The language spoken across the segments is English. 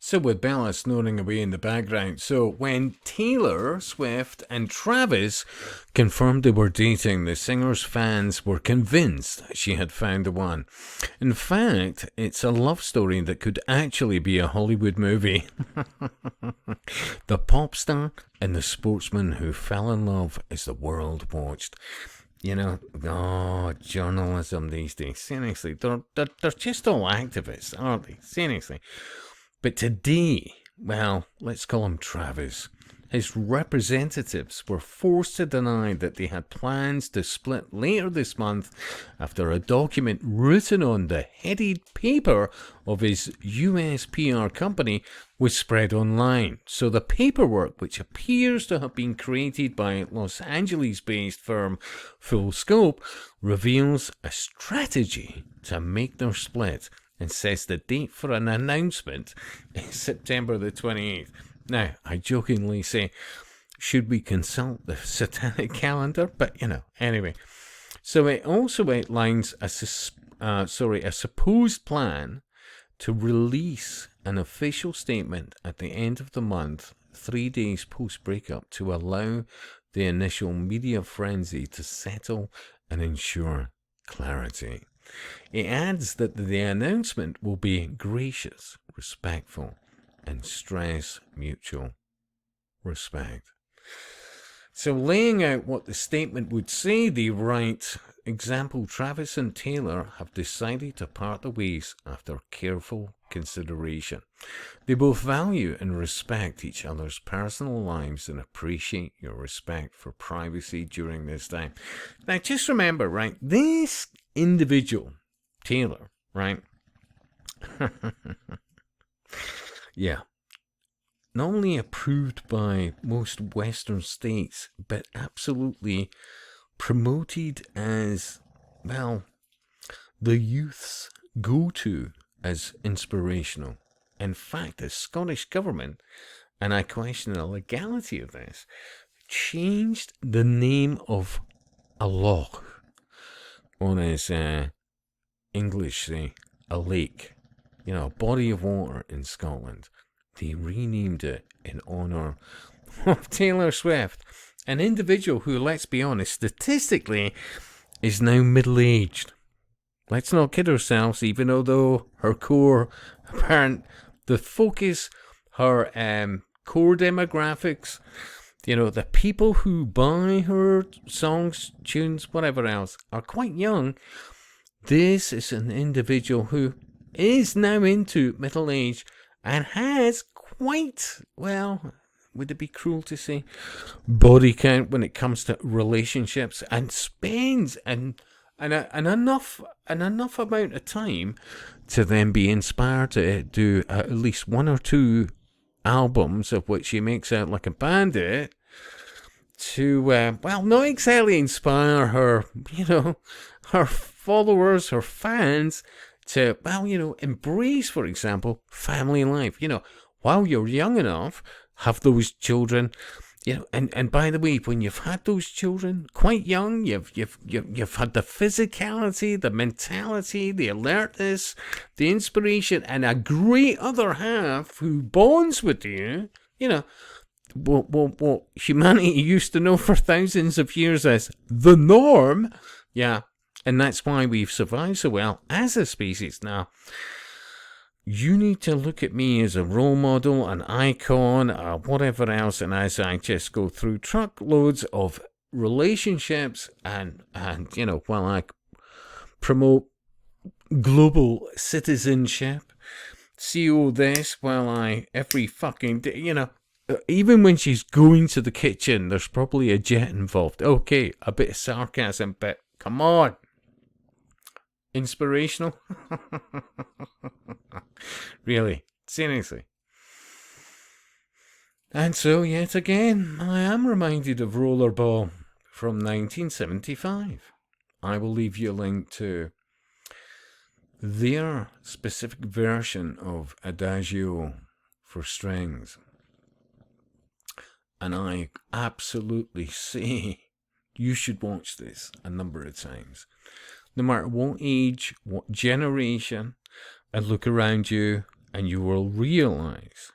So with Bella snoring away in the background, so when Taylor Swift and Travis confirmed they were dating, the singer's fans were convinced she had found the one. In fact, it's a love story that could actually be a Hollywood movie. The pop star and the sportsman who fell in love as the world watched. Journalism these days. Seriously, they're just all activists, aren't they? Seriously. But today, well, let's call him Travis. His representatives were forced to deny that they had plans to split later this month after a document written on the headed paper of his US PR company was spread online. So the paperwork, which appears to have been created by Los Angeles-based firm Full Scope, reveals a strategy to make their split and says the date for an announcement is September the 28th. Now, I jokingly say, should we consult the satanic calendar? But, anyway. So it also outlines a supposed plan to release an official statement at the end of the month, 3 days post-breakup, to allow the initial media frenzy to settle and ensure clarity. It adds that the announcement will be gracious, respectful, and stress mutual respect. So laying out what the statement would say, they write, example, Travis and Taylor have decided to part the ways after careful consideration. They both value and respect each other's personal lives and appreciate your respect for privacy during this time. Now, just remember, right, this individual, Taylor, right? Yeah. Not only approved by most Western states, but absolutely promoted as, well, the youth's go-to as inspirational. In fact, the Scottish government, and I question the legality of this, changed the name of a loch, or as English say, a lake, a body of water in Scotland. They renamed it in honour of Taylor Swift, an individual who, let's be honest, statistically is now middle-aged. Let's not kid ourselves, even though her core, the focus, her core demographics, the people who buy her songs, tunes, whatever else, are quite young. This is an individual who is now into middle age and has quite, well, would it be cruel to say, body count when it comes to relationships, and spends an enough amount of time to then be inspired to do at least one or two albums, of which she makes out like a bandit, to, well, not exactly inspire her, her followers, her fans, to, well, embrace, for example, family life. While you're young enough, have those children, and by the way, when you've had those children quite young, you've had the physicality, the mentality, the alertness, the inspiration, and a great other half who bonds with you, what humanity used to know for thousands of years as the norm. Yeah. And that's why we've survived so well as a species. Now, you need to look at me as a role model, an icon, or whatever else. And as I just go through truckloads of relationships and while I promote global citizenship, see all this while I, every fucking day, even when she's going to the kitchen, there's probably a jet involved. Okay, a bit of sarcasm, but come on. Inspirational? Really? Seriously? And so, yet again, I am reminded of Rollerball from 1975. I will leave you a link to their specific version of Adagio for strings. And I absolutely say you should watch this a number of times. No matter what age, what generation, and look around you and you will realize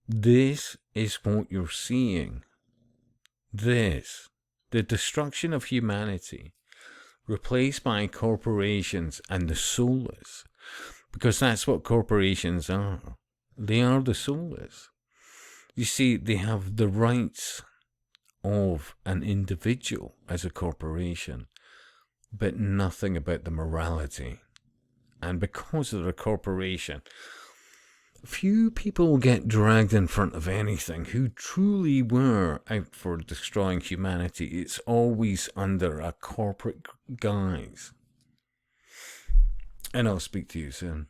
this is what you're seeing. This, the destruction of humanity, replaced by corporations and the soulless, because that's what corporations are. They are the soulless. You see, they have the rights of an individual as a corporation, but nothing about the morality. And because of the corporation, few people get dragged in front of anything who truly were out for destroying humanity. It's always under a corporate guise. And I'll speak to you soon.